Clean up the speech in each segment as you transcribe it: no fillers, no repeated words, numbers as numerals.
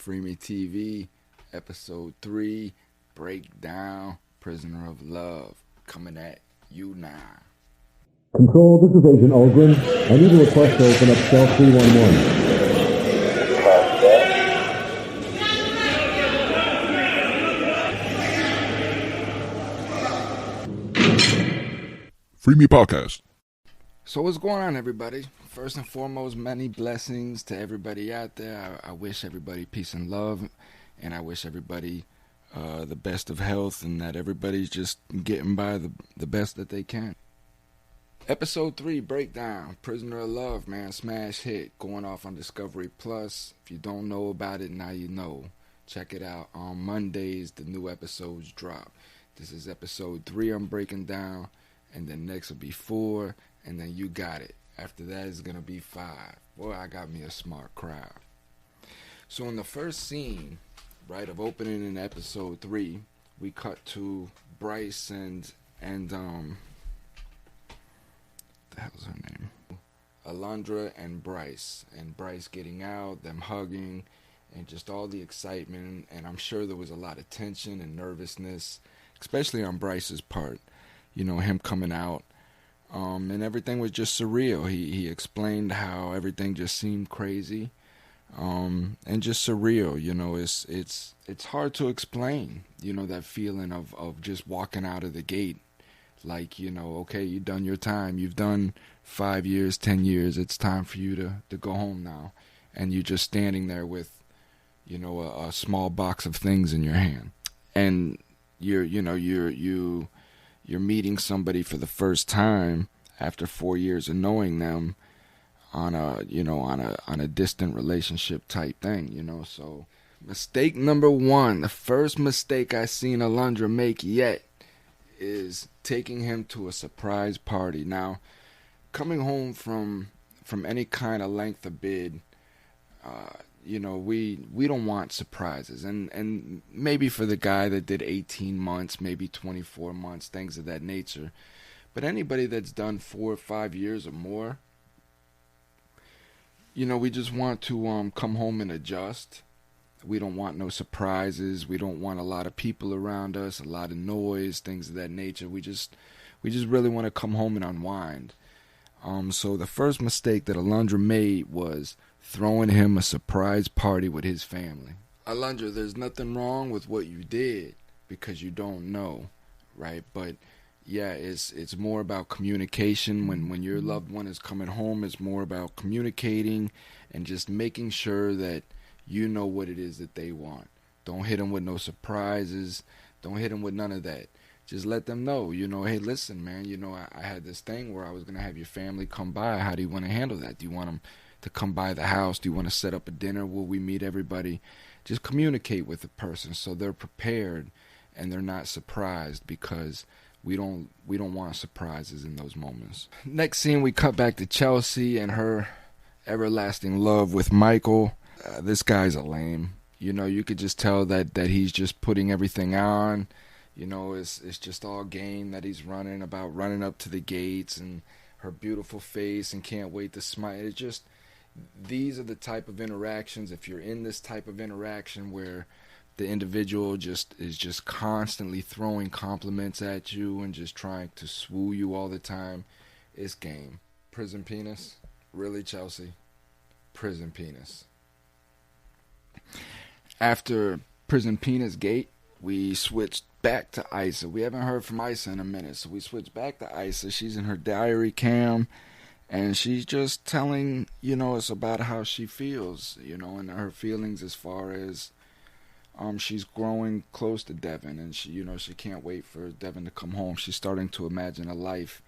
Free Me TV, Episode 3, Breakdown, Prisoner of Love, coming at you now. Control, this is Agent Olgren. I need a request to open up cell 311. Free Me Podcast. So what's going on, everybody? First and foremost, many blessings to everybody out there. I wish everybody peace and love, and I wish everybody the best of health, and that everybody's just getting by the best that they can. Episode 3, Breakdown, Prisoner of Love, man, smash hit, going off on Discovery Plus. If you don't know about it, now you know. Check it out. On Mondays, the new episodes drop. This is episode 3 I'm breaking down, and then next will be 4, and then you got it. After that is going to be 5. Boy, I got me a smart crowd. So in the first scene, right, of opening in episode 3, we cut to Bryce and the hell's her name? Aluntra and Bryce getting out, them hugging, and just all the excitement. And I'm sure there was a lot of tension and nervousness, especially on Bryce's part. You know, him coming out, and everything was just surreal. He explained how everything just seemed crazy, and just surreal. You know, it's hard to explain. You know, that feeling of just walking out of the gate, like, you know, okay, you've done your time. You've done 5 years, 10 years. It's time for you to go home now, and you're just standing there with, you know, a small box of things in your hand, and you're meeting somebody for the first time after 4 years of knowing them on a distant relationship type thing, you know. So mistake number 1, the first mistake I seen Alundra make yet, is taking him to a surprise party. Now, coming home from any kind of length of bid, you know, we don't want surprises, and maybe for the guy that did 18 months, maybe 24 months, things of that nature. But anybody that's done 4 or 5 years or more, you know, we just want to come home and adjust. We don't want no surprises. We don't want a lot of people around us, a lot of noise, things of that nature. We just really want to come home and unwind. So the first mistake that Alundra made was throwing him a surprise party with his family. Alundra, there's nothing wrong with what you did because you don't know, right? But yeah, it's more about communication. When your loved one is coming home, it's more about communicating and just making sure that you know what it is that they want. Don't hit them with no surprises. Don't hit them with none of that. Just let them know, you know, hey, listen, man, you know, I had this thing where I was going to have your family come by. How do you want to handle that? Do you want them to come by the house? Do you want to set up a dinner? Will we meet everybody? Just communicate with the person so they're prepared and they're not surprised, because we don't want surprises in those moments. Next scene, we cut back to Chelsea and her everlasting love with Michael. This guy's a lame. You know, you could just tell that he's just putting everything on. You know, it's just all game that he's running up to the gates and her beautiful face and can't wait to smile. It's just, these are the type of interactions, if you're in this type of interaction where the individual is just constantly throwing compliments at you and just trying to swoo you all the time, it's game. Prison penis? Really, Chelsea? Prison penis. After Prison Penis Gate, we switched back to Isa. We haven't heard from Isa in a minute, so we switched back to Isa. She's in her diary cam, and she's just telling, you know, us about how she feels, you know, and her feelings as far as she's growing close to Devin, and she can't wait for Devin to come home. She's starting to imagine a life,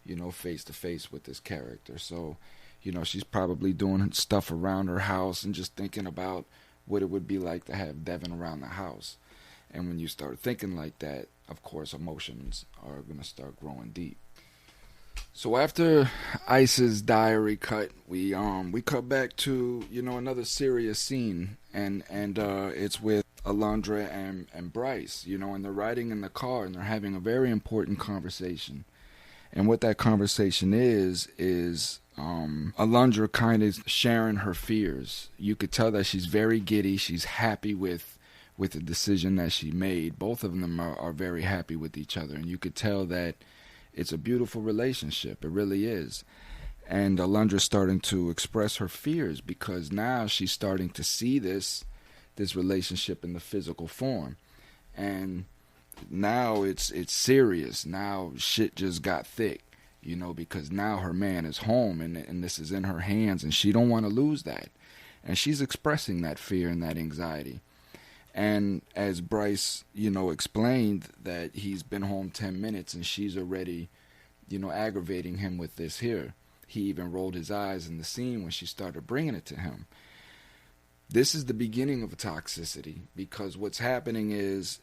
you know, face to face with this character. So, you know, she's probably doing stuff around her house and just thinking about what it would be like to have Devin around the house. And when you start thinking like that, of course, emotions are going to start growing deep. So after Isa's diary cut, we cut back to, you know, another serious scene, and it's with Alundra and Bryce, you know, and they're riding in the car and they're having a very important conversation. And what that conversation is Alundra kind of sharing her fears. You could tell that she's very giddy. She's happy with the decision that she made. Both of them are very happy with each other, and you could tell that it's a beautiful relationship. It really is. And Alundra's starting to express her fears because now she's starting to see this relationship in the physical form. And now it's serious. Now shit just got thick, because now her man is home and this is in her hands, and she don't want to lose that. And she's expressing that fear and that anxiety. And as Bryce, explained that he's been home 10 minutes and she's already, aggravating him with this here. He even rolled his eyes in the scene when she started bringing it to him. This is the beginning of a toxicity, because what's happening is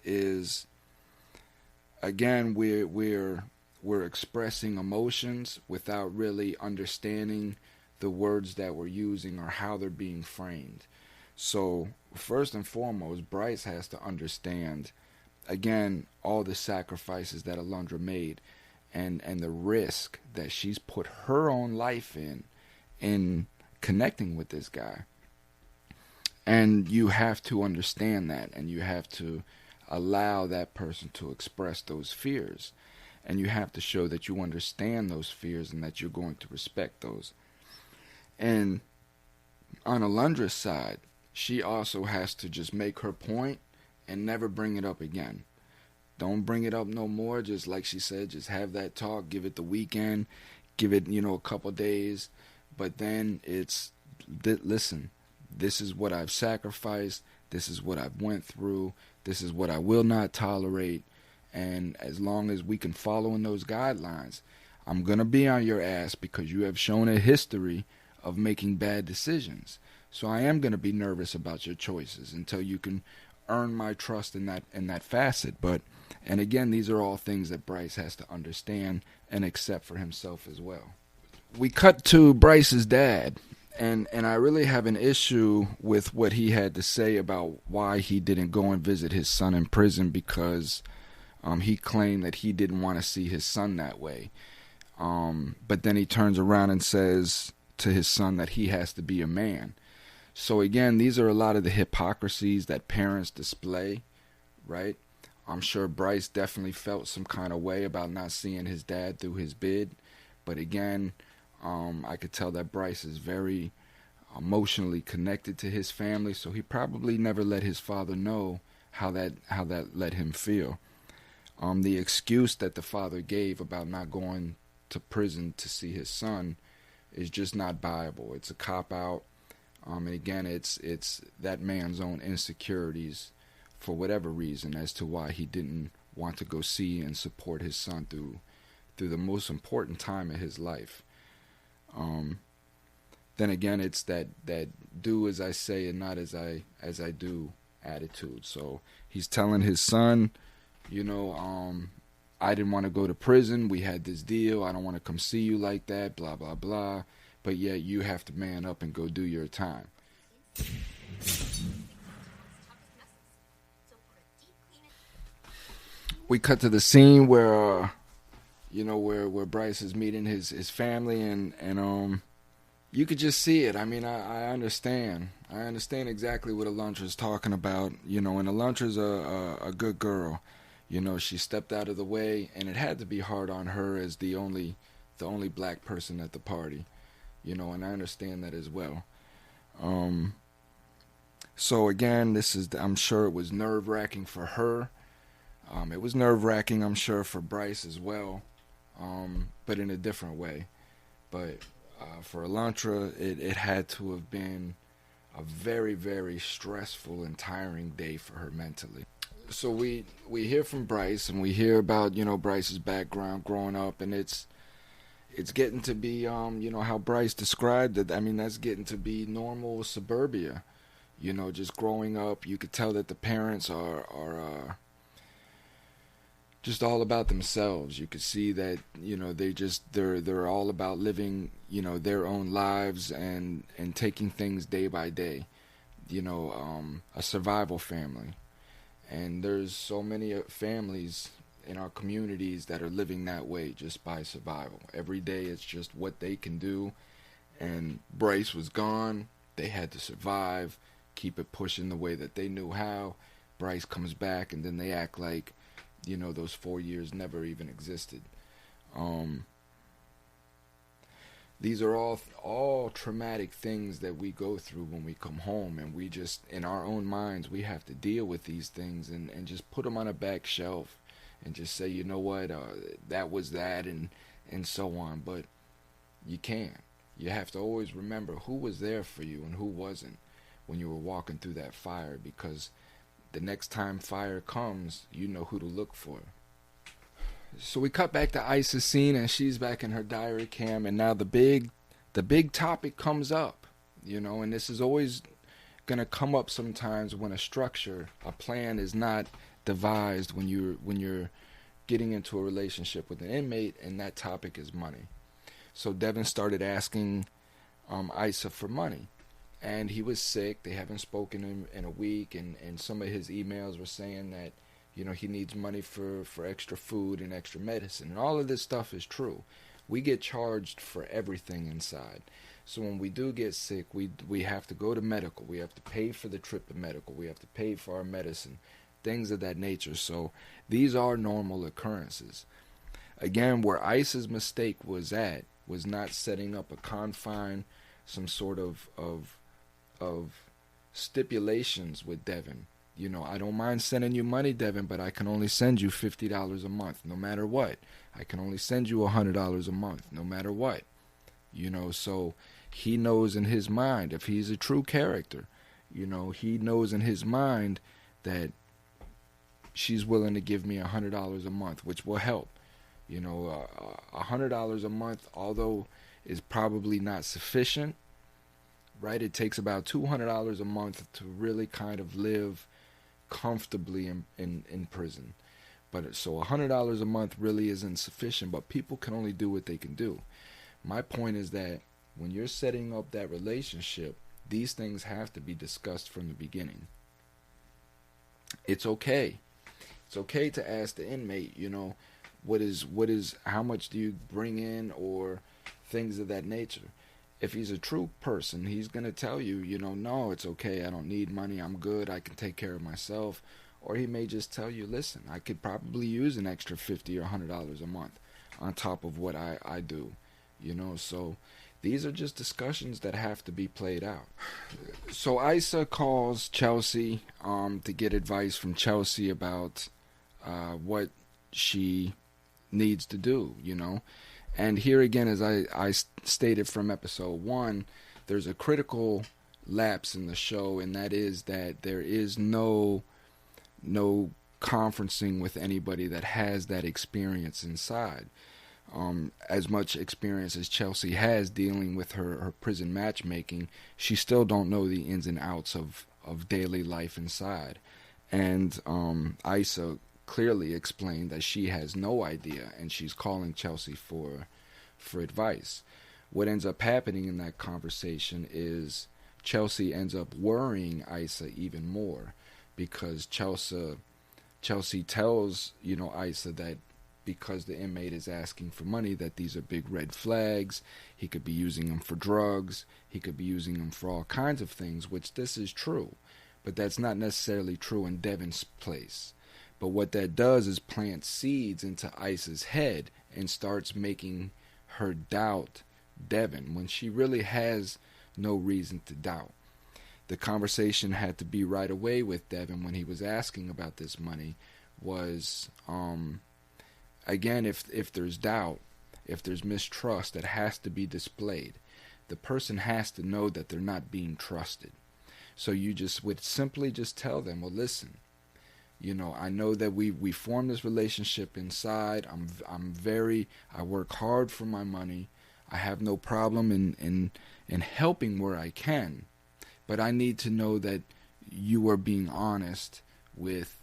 again, we're expressing emotions without really understanding the words that we're using or how they're being framed. So first and foremost, Bryce has to understand, again, all the sacrifices that Alundra made and the risk that she's put her own life in connecting with this guy. And you have to understand that, and you have to allow that person to express those fears. And you have to show that you understand those fears and that you're going to respect those. And on Alundra's side, she also has to just make her point and never bring it up again. Don't bring it up no more. Just like she said, just have that talk, give it the weekend, give it, a couple days. But then it's, listen, this is what I've sacrificed. This is what I've went through. This is what I will not tolerate. And as long as we can follow in those guidelines, I'm going to be on your ass because you have shown a history of making bad decisions. So I am going to be nervous about your choices until you can earn my trust in that facet. And again, these are all things that Bryce has to understand and accept for himself as well. We cut to Bryce's dad. And I really have an issue with what he had to say about why he didn't go and visit his son in prison, because he claimed that he didn't want to see his son that way. But then he turns around and says to his son that he has to be a man. So again, these are a lot of the hypocrisies that parents display, right? I'm sure Bryce definitely felt some kind of way about not seeing his dad through his bid. But again, I could tell that Bryce is very emotionally connected to his family, so he probably never let his father know how that let him feel. The excuse that the father gave about not going to prison to see his son is just not viable. It's a cop-out. And again, it's that man's own insecurities for whatever reason as to why he didn't want to go see and support his son through the most important time of his life. Then again, it's that do as I say and not as I do attitude. So he's telling his son, I didn't want to go to prison. We had this deal. I don't want to come see you like that, blah, blah, blah. But yet you have to man up and go do your time. We cut to the scene where, where Bryce is meeting his family, and you could just see it. I mean, I understand. I understand exactly what Aluntra's talking about, and Aluntra's a good girl. She stepped out of the way, and it had to be hard on her as the only black person at the party, and I understand that as well. So again, I'm sure it was nerve-wracking for her. It was nerve-wracking, I'm sure, for Bryce as well, but in a different way. But for Aluntra, it had to have been a very, very stressful and tiring day for her mentally. So we hear from Bryce, and we hear about, Bryce's background growing up, and it's getting to be, how Bryce described it. I mean, that's getting to be normal suburbia, just growing up. You could tell that the parents are just all about themselves. You could see that, they're all about living, their own lives and taking things day by day, a survival family. And there's so many families in our communities that are living that way just by survival. Every day it's just what they can do And Bryce was gone. They had to survive, keep it pushing the way that they knew how. Bryce comes back, and then they act like, those 4 years never even existed. These are all traumatic things that we go through when we come home, and we just, in our own minds, we have to deal with these things and just put them on a back shelf and just say, you know what, that was that, and so on. But you can't. You have to always remember who was there for you and who wasn't when you were walking through that fire, because the next time fire comes, you know who to look for. So we cut back to Ice's scene, and she's back in her diary cam, and now the big topic comes up, and this is always gonna come up sometimes when a plan is not devised when you're getting into a relationship with an inmate, and that topic is money. So Devin started asking Isa for money, and he was sick. They haven't spoken in a week, and some of his emails were saying that he needs money for extra food and extra medicine. And all of this stuff is true. We get charged for everything inside. So when we do get sick, we have to go to medical. We have to pay for the trip to medical. We have to pay for our medicine, things of that nature. So these are normal occurrences. Again, where Isa's mistake was not setting up a confine, some sort of stipulations with Devin. I don't mind sending you money, Devin, but I can only send you $50 a month, no matter what. I can only send you $100 a month, no matter what. So he knows in his mind, if he's a true character, he knows in his mind that she's willing to give me $100 a month, which will help. $100 a month, although is probably not sufficient, right? It takes about $200 a month to really kind of live comfortably in prison. But so $100 a month really isn't sufficient, but people can only do what they can do. My point is that when you're setting up that relationship, these things have to be discussed from the beginning. It's okay. It's okay to ask the inmate, how much do you bring in, or things of that nature. If he's a true person, he's going to tell you, no, it's okay. I don't need money. I'm good. I can take care of myself. Or he may just tell you, listen, I could probably use an extra $50 or $100 a month on top of what I do. So these are just discussions that have to be played out. So Isa calls Chelsea to get advice from Chelsea about what she needs to do, And here again, as I stated from episode 1, there's a critical lapse in the show, and that is that there is no conferencing with anybody that has that experience inside. As much experience as Chelsea has dealing with her prison matchmaking, she still don't know the ins and outs of daily life inside. And Isa clearly explained that she has no idea, and she's calling Chelsea for advice. What ends up happening in that conversation is Chelsea ends up worrying Isa even more, because Chelsea tells Isa that because the inmate is asking for money, that these are big red flags. He could be using them for drugs. He could be using them for all kinds of things, which this is true, but that's not necessarily true in Devin's place. But what that does is plant seeds into Isa's head and starts making her doubt Devin when she really has no reason to doubt. The conversation had to be right away with Devin when he was asking about this money was, again, if there's doubt, if there's mistrust, that has to be displayed. The person has to know that they're not being trusted. So you just would simply just tell them, well, listen, I know that we formed this relationship inside. I work hard for my money. I have no problem in helping where I can. But I need to know that you are being honest with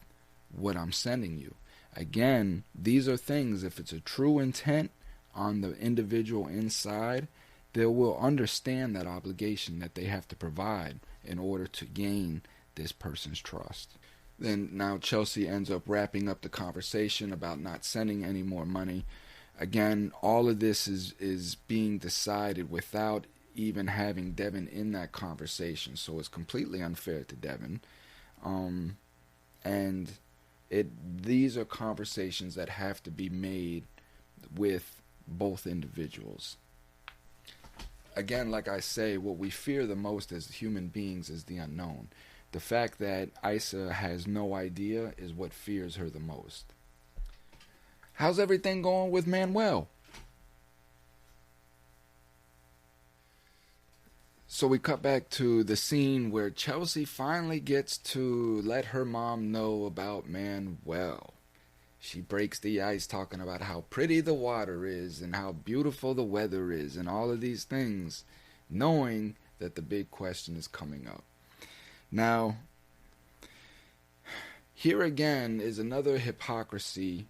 what I'm sending you. Again, these are things, if it's a true intent on the individual inside, they will understand that obligation that they have to provide in order to gain this person's trust. Then now Chelsea ends up wrapping up the conversation about not sending any more money. Again, all of this is being decided without even having Devin in that conversation. So it's completely unfair to Devin. And these are conversations that have to be made with both individuals. Again, like I say, what we fear the most as human beings is the unknown. The fact that Isa has no idea is what fears her the most. How's everything going with Manuel? So we cut back to the scene where Chelsea finally gets to let her mom know about Manuel. She breaks the ice talking about how pretty the water is and how beautiful the weather is and all of these things, knowing that the big question is coming up. Now, here again is another hypocrisy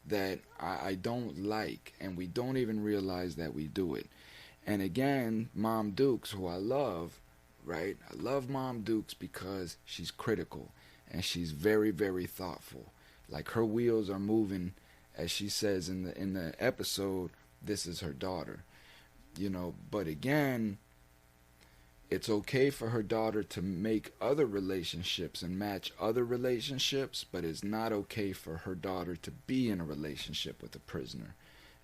that I don't like, and we don't even realize that we do it. And again, Mom Dukes, who I love, right? I love Mom Dukes because she's critical and she's very, very thoughtful. Like, her wheels are moving, as she says in the episode, this is her daughter. You know, but again, it's okay for her daughter to make other relationships and match other relationships, but it's not okay for her daughter to be in a relationship with a prisoner.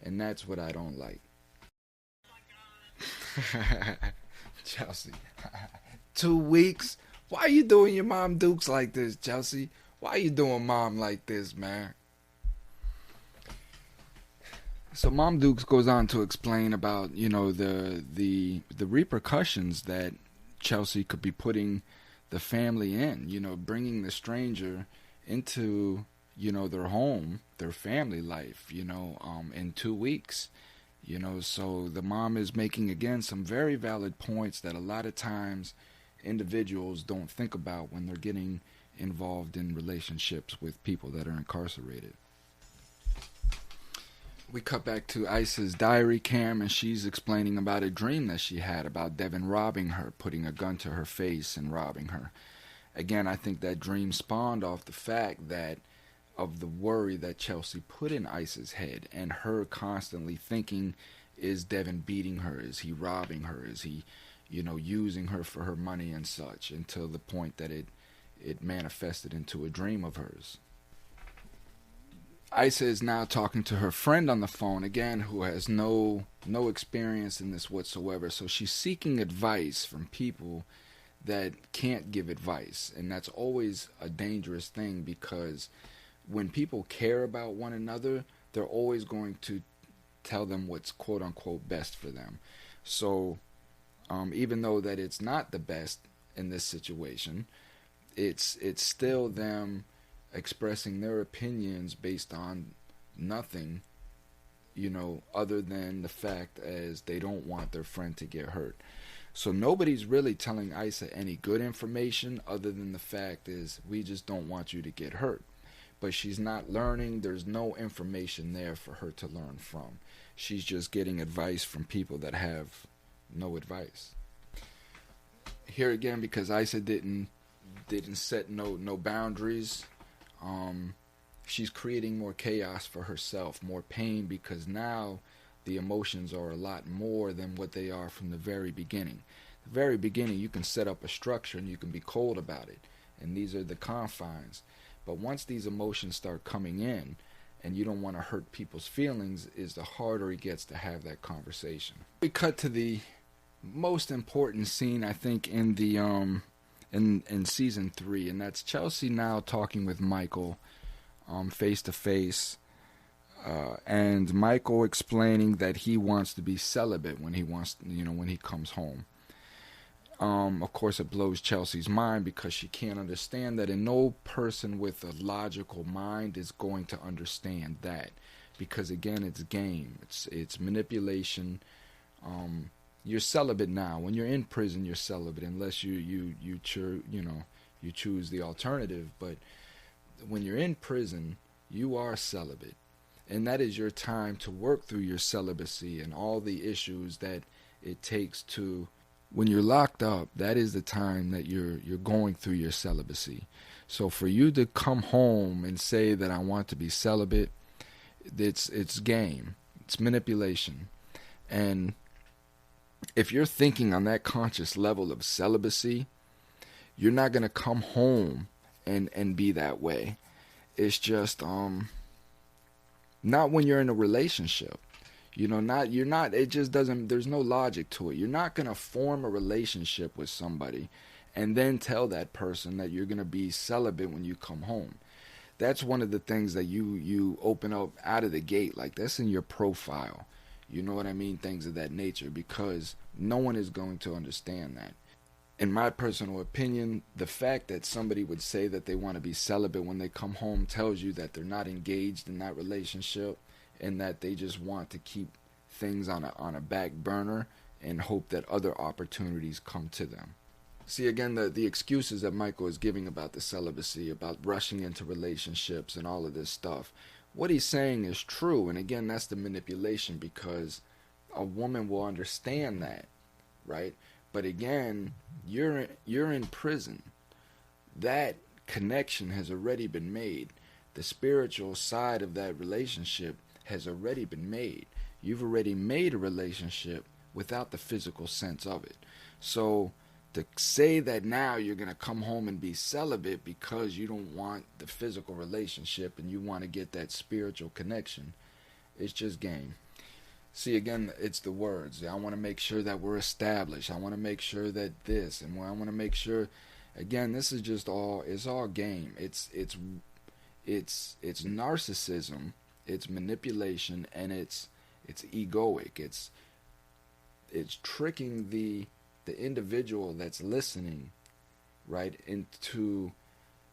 And that's what I don't like. Chelsea. 2 weeks? Why are you doing your Mom Dukes like this, Chelsea? Why are you doing Mom like this, man? So Mom Dukes goes on to explain about, you know, the repercussions that Chelsea could be putting the family in, you know, bringing the stranger into, you know, their home, their family life, you know, in 2 weeks. You know, so the mom is making, again, some very valid points that a lot of times individuals don't think about when they're getting involved in relationships with people that are incarcerated. We cut back to Isa's diary cam, and she's explaining about a dream that she had about Devin robbing her, putting a gun to her face and robbing her. Again, I think that dream spawned off the fact that of the worry that Chelsea put in Isa's head, and her constantly thinking, is Devin beating her? Is he robbing her? Is he, you know, using her for her money and such, until the point that it manifested into a dream of hers. Isa is now talking to her friend on the phone, again, who has no experience in this whatsoever. So she's seeking advice from people that can't give advice. And that's always a dangerous thing, because when people care about one another, they're always going to tell them what's quote-unquote best for them. So even though that it's not the best in this situation, it's still them expressing their opinions based on nothing, you know, other than the fact as they don't want their friend to get hurt. So nobody's really telling Isa any good information other than the fact is, we just don't want you to get hurt. But she's not learning. There's no information there for her to learn from. She's just getting advice from people that have no advice. Here again, because Isa didn't set no boundaries, she's creating more chaos for herself, more pain, because now the emotions are a lot more than what they are from the very beginning. The very beginning, you can set up a structure and you can be cold about it, and these are the confines. But once these emotions start coming in, and you don't want to hurt people's feelings, is the harder it gets to have that conversation. We cut to the most important scene, I think, in the in season 3, and that's Chelsea now talking with Michael face to face, and Michael explaining that he wants to be celibate when he comes home. Of course, it blows Chelsea's mind, because she can't understand that, and no person with a logical mind is going to understand that, because again, it's game, it's manipulation. You're celibate now. When you're in prison, you're celibate, unless you choose the alternative. But when you're in prison, you are celibate, and that is your time to work through your celibacy and all the issues that it takes to. When you're locked up, that is the time that you're going through your celibacy. So for you to come home and say that I want to be celibate, it's game. It's manipulation. And if you're thinking on that conscious level of celibacy, you're not going to come home and be that way. It's just not when you're in a relationship. You're not, it just doesn't, there's no logic to it. You're not going to form a relationship with somebody and then tell that person that you're going to be celibate when you come home. That's one of the things that you open up out of the gate. Like, that's in your profile. You know what I mean? Things of that nature, because no one is going to understand that. In my personal opinion, the fact that somebody would say that they want to be celibate when they come home tells you that they're not engaged in that relationship, and that they just want to keep things on a back burner and hope that other opportunities come to them. See, again, the excuses that Michael is giving about the celibacy, about rushing into relationships and all of this stuff, what he's saying is true. And again, that's the manipulation, because a woman will understand that, right? But again, you're in prison. That connection has already been made. The spiritual side of that relationship has already been made. You've already made a relationship without the physical sense of it. So to say that now you're going to come home and be celibate because you don't want the physical relationship and you want to get that spiritual connection, it's just game. See, again, it's the words. I want to make sure that we're established. I want to make sure that this, and I want to make sure, again, this is just all, it's all game. It's narcissism, it's manipulation, and it's egoic. It's tricking the individual that's listening, right, into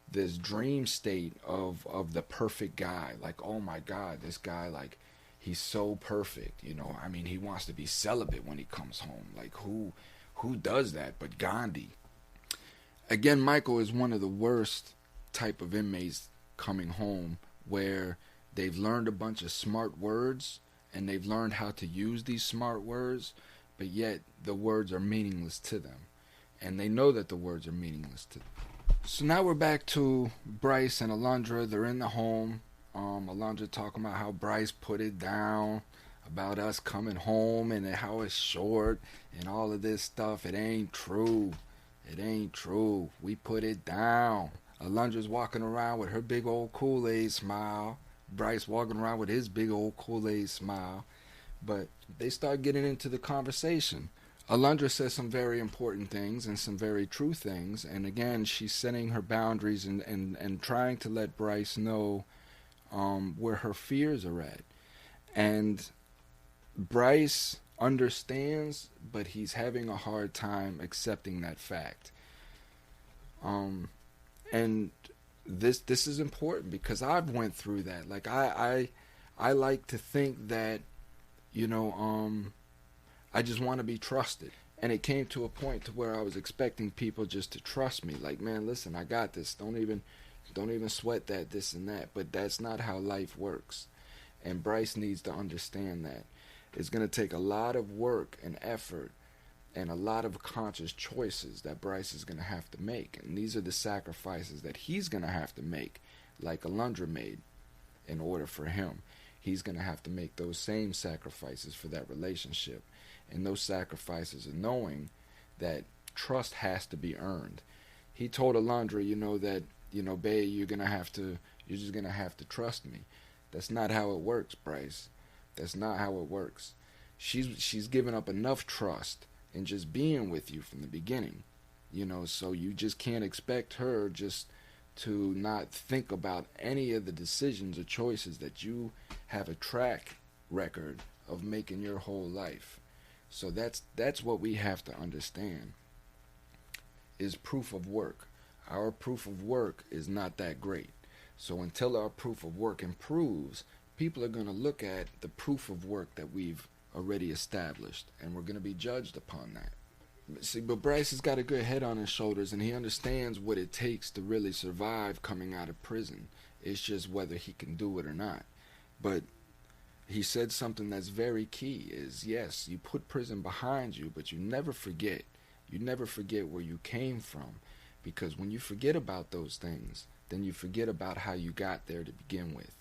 this dream state of the perfect guy. Like, oh my God, this guy, like, he's so perfect, I mean, he wants to be celibate when he comes home. Like, who does that but Gandhi? Again, Michael is one of the worst type of inmates coming home, where they've learned a bunch of smart words and they've learned how to use these smart words, but yet the words are meaningless to them, and they know that the words are meaningless to them. So now we're back to Bryce and Aluntra. They're in the home. Aluntra talking about how Bryce put it down, about us coming home and how it's short and all of this stuff. It ain't true. It ain't true. We put it down. Aluntra's walking around with her big old Kool-Aid smile. Bryce walking around with his big old Kool-Aid smile. But they start getting into the conversation. Aluntra says some very important things and some very true things. And again, she's setting her boundaries and trying to let Bryce know where her fears are at. And Bryce understands, but he's having a hard time accepting that fact. And this is important, because I've went through that. Like, I like to think that, I just want to be trusted. And it came to a point to where I was expecting people just to trust me. Like, man, listen, I got this. Don't even sweat that, this and that. But that's not how life works. And Bryce needs to understand that. It's going to take a lot of work and effort and a lot of conscious choices that Bryce is going to have to make. And these are the sacrifices that he's going to have to make, like Aluntra made, in order for him. He's going to have to make those same sacrifices for that relationship. And those sacrifices are knowing that trust has to be earned. He told Aluntra, that, babe, you're just going to have to trust me. That's not how it works, Bryce. That's not how it works. She's given up enough trust in just being with you from the beginning, so you just can't expect her just to not think about any of the decisions or choices that you have a track record of making your whole life. So that's what we have to understand, is proof of work. Our proof of work is not that great. So until our proof of work improves, people are going to look at the proof of work that we've already established, and we're going to be judged upon that. See, but Bryce has got a good head on his shoulders, and he understands what it takes to really survive coming out of prison. It's just whether he can do it or not. But he said something that's very key, is yes, you put prison behind you, but you never forget. You never forget where you came from, because when you forget about those things, then you forget about how you got there to begin with.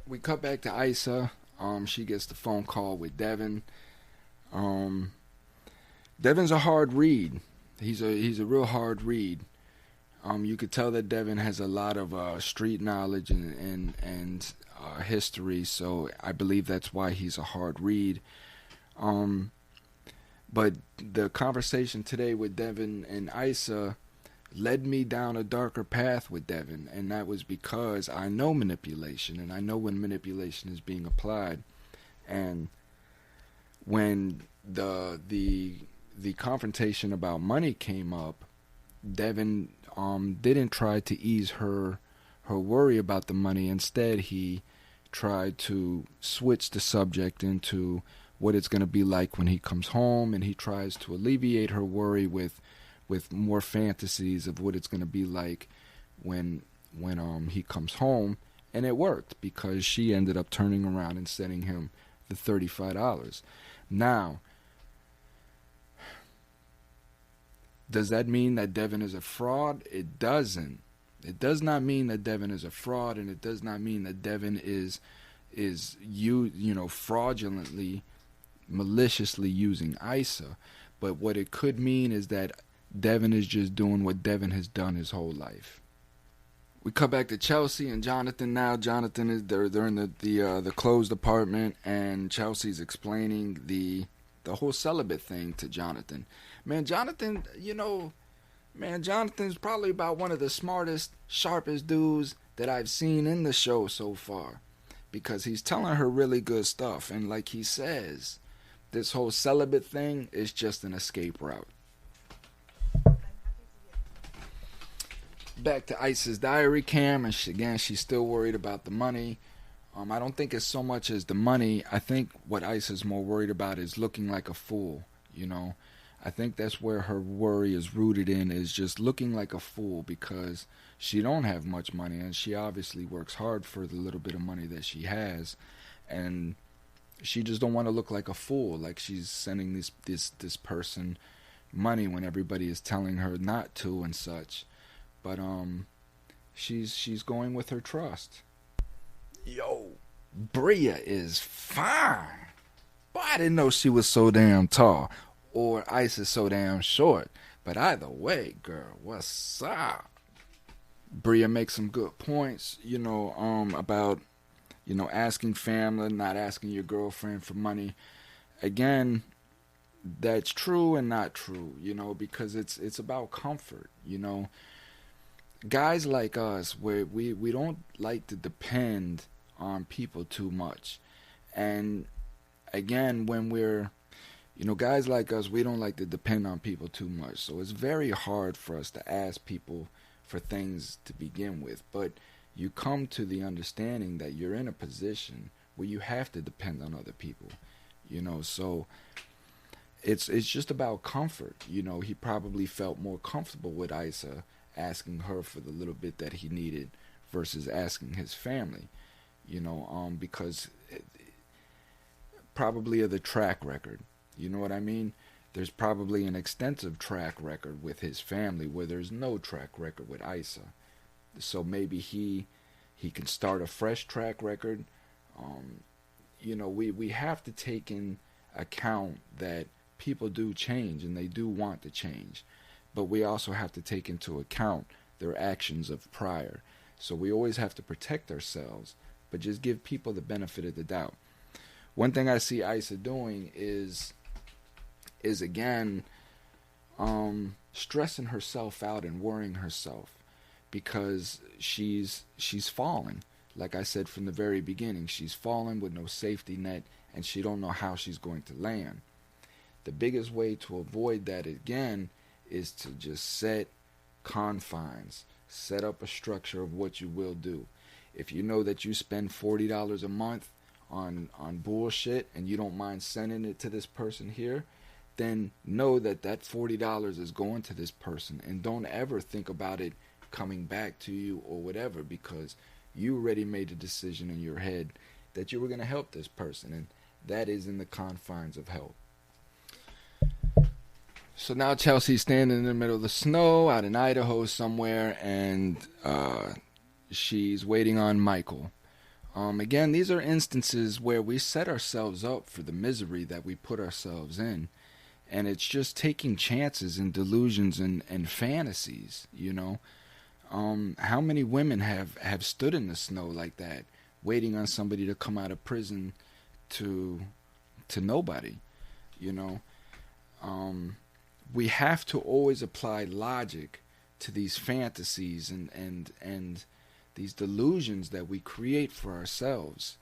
We cut back to Isa. She gets the phone call with Devin. Devin's a hard read. He's a real hard read. You could tell that Devin has a lot of street knowledge and history, so I believe that's why he's a hard read. But the conversation today with Devin and Isa led me down a darker path with Devin, and that was because I know manipulation, and I know when manipulation is being applied. And when the confrontation about money came up, Devin didn't try to ease her worry about the money. Instead, he tried to switch the subject into what it's going to be like when he comes home, and he tries to alleviate her worry with more fantasies of what it's going to be like when he comes home. And it worked, because she ended up turning around and sending him the $35. Now, does that mean that Devin is a fraud? It doesn't. It does not mean that Devin is a fraud, and it does not mean that Devin is fraudulently, maliciously using Isa. But what it could mean is that Devin is just doing what Devin has done his whole life. We cut back to Chelsea and Jonathan now. Jonathan is they're in the clothes department, and Chelsea's explaining the whole celibate thing to Jonathan. Jonathan's probably about one of the smartest, sharpest dudes that I've seen in the show so far, because he's telling her really good stuff. And like he says, this whole celibate thing is just an escape route. Back to Isa's diary cam, and she's still worried about the money. I don't think it's so much as the money. I think what Isa's more worried about is looking like a fool. I think that's where her worry is rooted in, is just looking like a fool, because she don't have much money, and she obviously works hard for the little bit of money that she has, and she just don't want to look like a fool, like she's sending this person money when everybody is telling her not to and such. But she's going with her trust. Yo, Bria is fine. Boy, I didn't know she was so damn tall, or Ice is so damn short. But either way, girl, what's up? Bria makes some good points, about, asking family, not asking your girlfriend for money. Again, that's true and not true, because it's about comfort, Guys like us, where we don't like to depend on people too much. And again, when we're, guys like us, we don't like to depend on people too much. So it's very hard for us to ask people for things to begin with. But you come to the understanding that you're in a position where you have to depend on other people, so it's just about comfort. He probably felt more comfortable with Isa asking her for the little bit that he needed versus asking his family, because probably of the track record, you know what I mean? There's probably an extensive track record with his family where there's no track record with Isa. So maybe he can start a fresh track record. We have to take in account that people do change, and they do want to change. But we also have to take into account their actions of prior. So we always have to protect ourselves, but just give people the benefit of the doubt. One thing I see Isa doing is again, stressing herself out and worrying herself, because she's falling. Like I said from the very beginning, she's falling with no safety net, and she don't know how she's going to land. The biggest way to avoid that, again, is to just set confines, set up a structure of what you will do. If you know that you spend $40 a month on bullshit, and you don't mind sending it to this person here, then know that $40 is going to this person, and don't ever think about it coming back to you or whatever, because you already made a decision in your head that you were going to help this person, and that is in the confines of help. So now Chelsea's standing in the middle of the snow out in Idaho somewhere, and she's waiting on Michael. Again, these are instances where we set ourselves up for the misery that we put ourselves in. And it's just taking chances and delusions and fantasies, you know. How many women have stood in the snow like that, waiting on somebody to come out of prison to nobody, you know. We have to always apply logic to these fantasies and these delusions that we create for ourselves.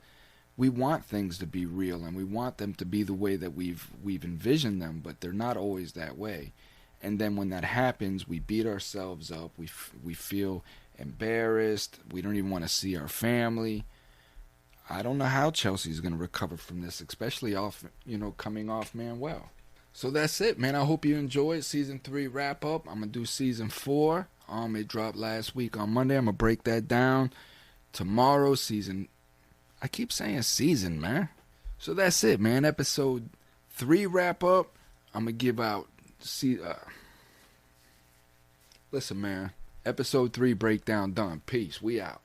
We want things to be real, and we want them to be the way that we've envisioned them, but they're not always that way. And then when that happens, we beat ourselves up. We feel embarrassed. We don't even want to see our family. I don't know how Chelsea's going to recover from this, especially coming off Manuel. So that's it, man. I hope you enjoyed season 3 wrap up. I'm going to do season 4. It dropped last week on Monday. I'm going to break that down. Tomorrow, I keep saying season, man. So that's it, man. Episode 3 wrap up. I'm going to give out. Listen, man. Episode 3 breakdown done. Peace. We out.